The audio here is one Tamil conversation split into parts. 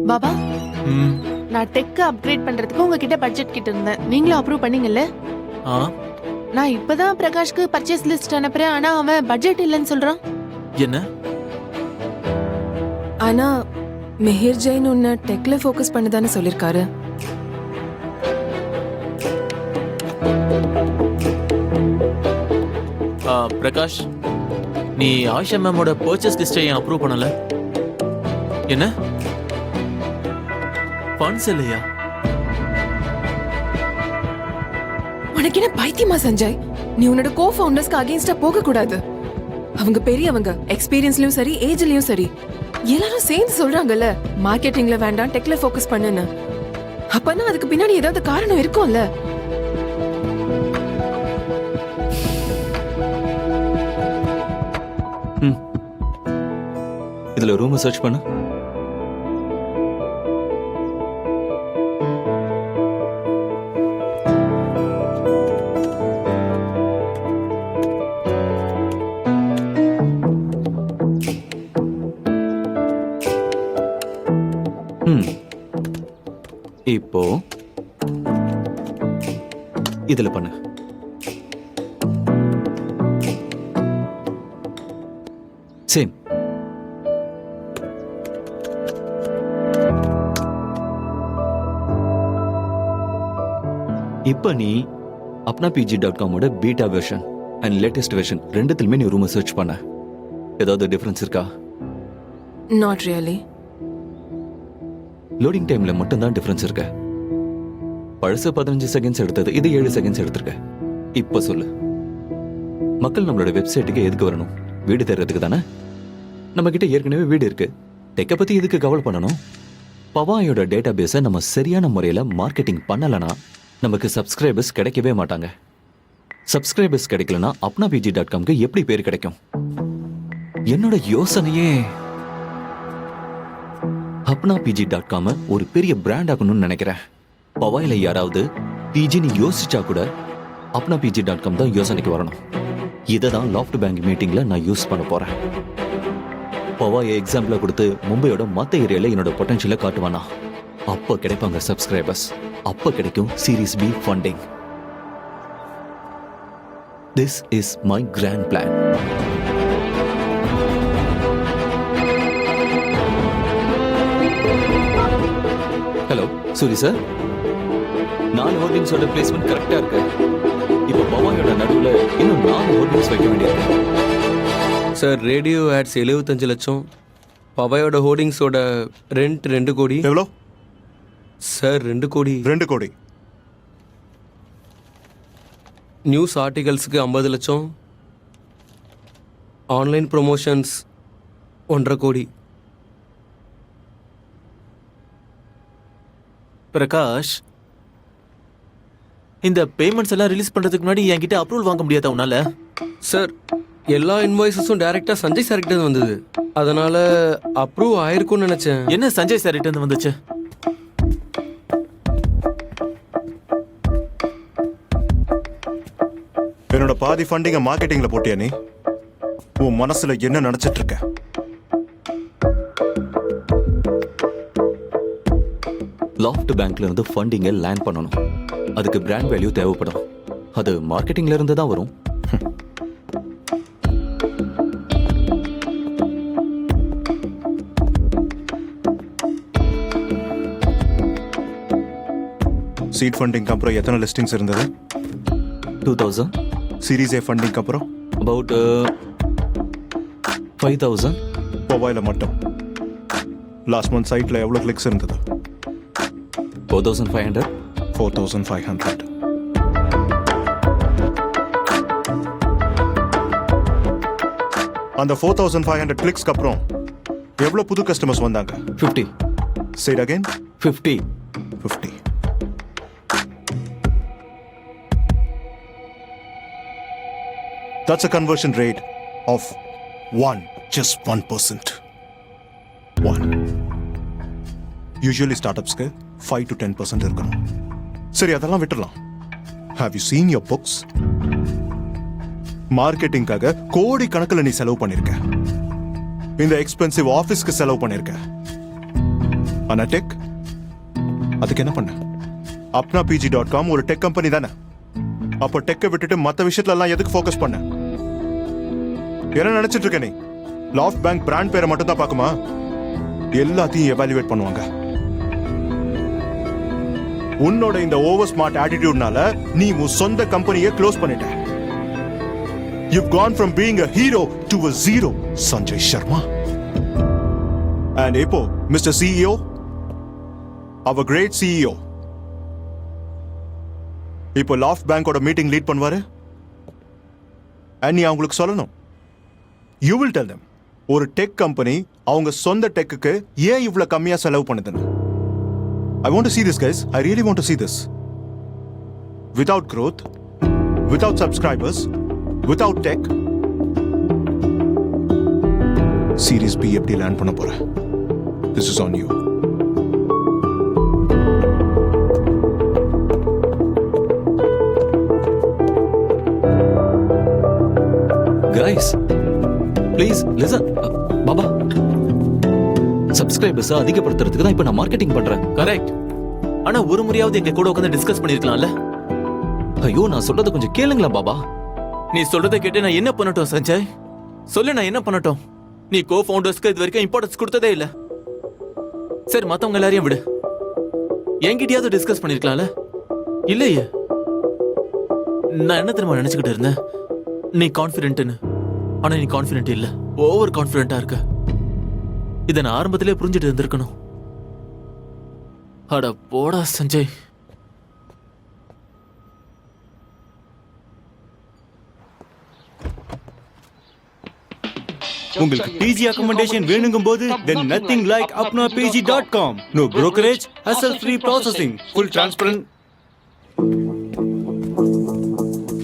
பாபா நான் டெக் அப்கிரேட் பண்றதுக்கு உங்ககிட்ட பட்ஜெட் கிட்ட இருந்தேன். நீங்களும் அப்ரூவ் பண்ணீங்கல்ல? நான் இப்பதான் பிரகாஷ்க்கு பர்ச்சேஸ் லிஸ்ட் அனுப்புறேன். ஆனா அவன் பட்ஜெட் இல்லைன்னு சொல்றான். என்ன? ஆனா மிஹிர் ஜெயின் உன்னை டெக்ல ஃபோக்கஸ் பண்ணதானே சொல்லிருக்காரு. பிரகாஷ், நீ ஆயிஷா மேமோட பர்ச்சேஸ் லிஸ்டை ஏன் அப்ரூவ் பண்ணல? என்ன ஃபண்ட்ஸ் இல்லையா? உனக்கு என்ன பைத்தியமா சஞ்சய்? நீ உன்னோட கோ ஃபவுண்டர்ஸ்க்கு அகைன்ஸ்டா போக கூடாது. அவங்க பெரியவங்க, எக்ஸ்பீரியன்ஸ்லயும் சரி ஏஜ்லயும் சரி. எல்லாரும் சேர்ந்து சொல்றாங்கல்ல மார்க்கெட்டிங்ல வேண்டாம் டெக்ல ஃபோக்கஸ் பண்ணுன்னு. அப்பனா அதுக்கு பின்னாடி ஏதாவது காரணம் இருக்கும்ல. இதுல ரூம் சர்ச் பண்ணு. இப்போ இதுல பண்ணு. சேம். இப்ப நீ apnapg.com beta version and latest version ரெண்டுத்திலுமே நீ ரூம் சர்ச் பண்ண. ஏதாவது டிஃபரன்ஸ் இருக்கா? Not really. லோடிங் டைம்ல மட்டும் தான் டிஃபரன்ஸ் இருக்கு. பழசு 15 செகண்ட்ஸ் எடுத்தது, இது 7 செகண்ட்ஸ் எடுத்திருக்க. இப்ப சொல்லு, மக்கள் நம்மளோட வெப்சைட்டுக்கு எதுக்கு வரணும்? வீடு தேடுறதுக்கு தானே? நம்ம கிட்ட ஏற்கனவே வீடு இருக்கு. டெக்கை பத்தி எதுக்கு கவலை பண்ணணும்? பவாயோட டேட்டா பேஸை நம்ம சரியான முறையில மார்க்கெட்டிங் பண்ணலனா நமக்கு சப்ஸ்கிரைபர்ஸ் கிடைக்கவே மாட்டாங்க. சப்ஸ்கிரைபர்ஸ் கிடைக்கலனா apnapg.com எப்படி பேர் கிடைக்கும்? என்னோட யோசனையே apnapg.com ஒரு பெரிய பிராண்ட் ஆகணும்னு நினைக்கிறேன். பவாயில யாராவது பிஜின்னு யோசிச்சா கூட apnapg.com தான் யோசனைக்கு வரணும். இதை தான் லாஃப்ட் பேங்க் மீட்டிங்ல நான் யூஸ் பண்ண போறேன். பவாயை எக்ஸாம்பிளா கொடுத்து மும்பையோட மத்த ஏரியால என்னோட பொட்டன்ஷியலை காட்டுவானா? அப்ப கிடைப்பாங்க சப்ஸ்கிரைபர்ஸ். அப்ப கிடைக்கும் series B funding. This is my grand plan. Hello Suri sir, 4 ஹோர்டிங்ஸோட பிளேஸ்மெண்ட் கரெக்டா இருக்கு. இப்போ பவாயோட நடுவில் இன்னும் 4 ஹோர்டிங்ஸ் வைக்க வேண்டியிருக்கு. சார் ரேடியோ ஆட்ஸ் 75 லட்சம். பவாயோட ஹோர்டிங்ஸோட ரெண்ட் 2 கோடி. எவ்வளோ சார்? 2 கோடி. 2 கோடி. நியூஸ் ஆர்டிகல்ஸுக்கு 50 லட்சம். ஆன்லைன் ப்ரொமோஷன்ஸ் 1.5 கோடி. பிரகாஷ், இந்த பேமெண்ட்ஸ் எல்லாம் ரிலீஸ் பண்றதுக்கு முன்னாடி என்கிட்ட அப்ரூவல் வாங்க முடியாதா உன்னால? சார் எல்லா இன்வாய்ஸஸும் டைரக்டா சஞ்சய் சார் கிட்ட வந்தது. அதனால அப்ரூவ் ஆயிருக்கும்னு நினைச்சேன். என்ன சஞ்சய் சார் கிட்ட இருந்து வந்துச்சு? என்னோட பாதி ஃபண்டிங்க மார்க்கெட்டிங்ல போட்டியா நீ? உன் மனசுல என்ன நினைச்சிட்டு இருக்க? லாஃப்ட் பேங்க்ல இருந்து ஃபண்டிங்கை லேண்ட் பண்ணணும். அதுக்கு பிராண்ட் வேல்யூ தேவைப்படும். அது மார்க்கெட்டிங்ல இருந்து தான் வரும். சீட் ஃபண்டிங் அப்புறம் எத்தனை லிஸ்டிங்ஸ் இருந்தது? 2000. சீரீஸ் ஏ ஃபண்டிங் அப்புறம் அபவுட் 5000. பவாயில மட்டும் லாஸ்ட் மந்த் சைட்ல எவ்வளவு கிளிக்ஸ் இருந்தது? 4500. 4500. அந்த 4500 கிளிக்ஸ்க்கு அப்புறம் எவ்வளவு புது கஸ்டமர்ஸ் வந்தாங்க? 50. Say it again. 50. 50. That's a conversion rate of 1, just 1%. 1. Usually startups-க்கு 5 to 10% இருக்கணும். சரி, அதெல்லாம் விட்டுறலாம். Have you seen your books? மார்க்கெட்டிங்காக கோடி கணக்கில் நீ செலவு பண்ணிருக்க. இந்த எக்ஸ்பென்சிவ் ஆபீஸ்க்கு செலவு பண்ணிருக்க. ஆனா டெக் அதுக்கு என்ன பண்ண? அப்னா PG.com ஒரு டெக் கம்பெனி தானே. அப்போ டெக்கை விட்டுட்டு மற்ற விஷயத்துல எல்லாம் எதுக்கு ஃபோக்கஸ் பண்ண? என்ன நினைச்சிட்டு இருக்க நீ? லாஃப்ட் பேங்க் பிராண்ட் பேரை மட்டும் தான் பார்க்குமா? எல்லாத்தையும் எவாலுவேட் பண்ணுவாங்க. உன்னோட இந்த ஓவர் ஸ்மார்ட் ஆட்டிடியூட்னால நீ உன் சொந்த கம்பெனியை க்ளோஸ் பண்ணிட்ட. You've gone from being a hero to a zero, Sanjay Sharma. And இப்போ Mr. CEO, our great CEO, இப்போ லாஃப்ட் பேங்கோட மீட்டிங் லீட் பண்ணுவாரு. And நீ அவங்களுக்கு சொல்லணும். You will tell them ஒரு டெக் கம்பெனி அவங்க சொந்த டெக்குக்கு ஏன் இவ்வளவு கம்மியா செலவு பண்ணுதுன்னு. I want to see this, guys. I really want to see this. Without growth, without subscribers, without tech, Series B எப்படி லேண்ட் பண்ண போற? This is on you. Guys, please listen. பாபா, சப்ஸ்கிரைபர்ஸ் அதிகப்படுத்துறதுக்கு தான் இப்ப நான் மார்க்கெட்டிங் பண்றேன். கரெக்ட். ஆனா ஒரு முறையாவது எங்க கூட உட்காந்து டிஸ்கஸ் பண்ணிருக்கலாம்ல. ஐயோ, நான் சொல்றத கொஞ்சம் கேளுங்களா பாபா. நீ சொல்றதை கேட்டு நான் என்ன பண்ணட்டும் சஞ்சய்? சொல்லு, நான் என்ன பண்ணட்டும்? நீ கோ ஃபவுண்டர்ஸ்க்கு இது வரைக்கும் இம்பார்ட்டன்ஸ் கொடுத்ததே இல்ல. சரி, மத்தவங்க எல்லாரையும் விடு. என்கிட்டயாவது டிஸ்கஸ் பண்ணிருக்கலாம்ல. இல்லையே. நான் என்ன தெரியுமா நினைச்சுக்கிட்டு இருந்தேன்? நீ கான்ஃபிடென்ட்னு. ஆனா நீ கான்ஃபிடென்ட் இல்ல, ஓவர் கான்ஃபிடென்ட்டா இருக்க. இதை நான் ஆரம்பத்திலே புரிஞ்சுட்டு இருந்திருக்கணும். அட போடா சஞ்சய். உங்களுக்கு PG accommodation வேணுங்கும் போது then nothing like apnapg.com. No brokerage, hassle-free processing, full transparent.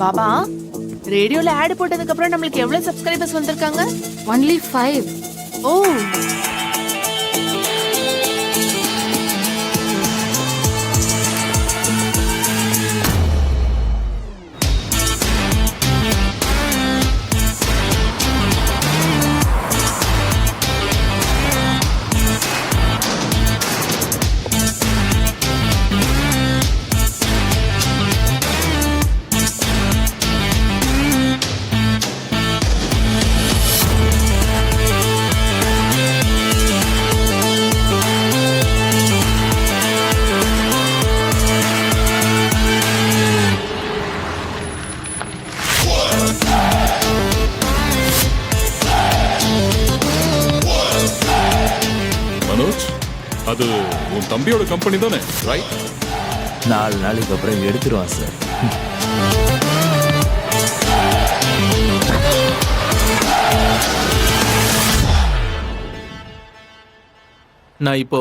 Baba, ரேடியோல ஆட் போட்டதுக்கு அப்புறம் நம்மளுக்கு எவ்வளவு சப்ஸ்கிரைபர்ஸ் வந்திருக்காங்க? Only 5. ஓ, மனோஜ், அது உன் தம்பியோட கம்பெனி தானே, ரைட்? 4 நாளைக்கு அப்புறம் எடுத்துருவான் சார். நான் இப்போ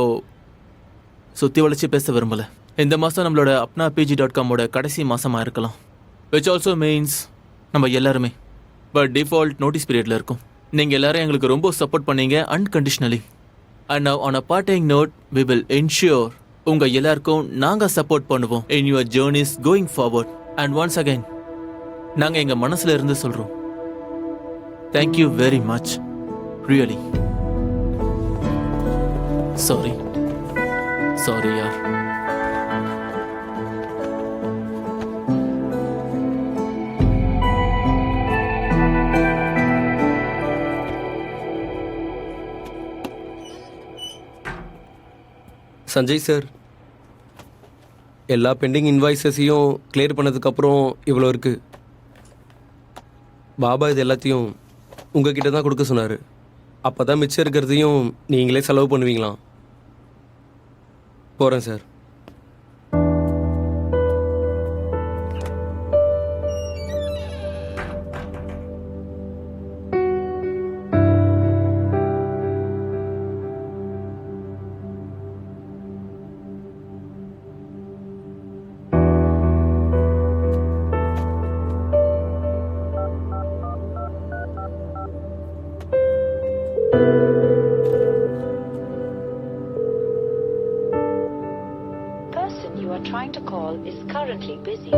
சுத்தி வளைச்சு பேச விரும்பல. இந்த மாசம் நம்மளோட அப்னா PG.com-ஓட கடைசி மாசமா இருக்கலாம். which also means நம்ம எல்லாருமே பட் டிஃபால்ட் நோட்டீஸ் பீரியட்ல இருக்கும். நீங்க எல்லாரும் எங்களுக்கு ரொம்ப சப்போர்ட் பண்ணீங்க unconditionally. And now on a parting note, we will ensure உங்க எல்லாருக்கும் நாங்க சப்போர்ட் பண்ணுவோம் in your journeys going forward. And once again, நாங்க எங்க மனசுல இருந்து சொல்றோம், thank you very much, really. Sorry yaar. Sanjay sir, எல்லா பெண்டிங் இன்வாய்ஸஸையும் கிளியர் பண்ணதுக்கப்புறம் இவ்வளோ இருக்கு. பாபா இது எல்லாத்தையும் உங்ககிட்ட தான் கொடுக்க சொன்னார். அப்போ தான் மிச்சம் இருக்கிறதையும் நீங்களே செலவு பண்ணுவீங்களாம். போகிறேன் sir. Person you are trying to call is currently busy.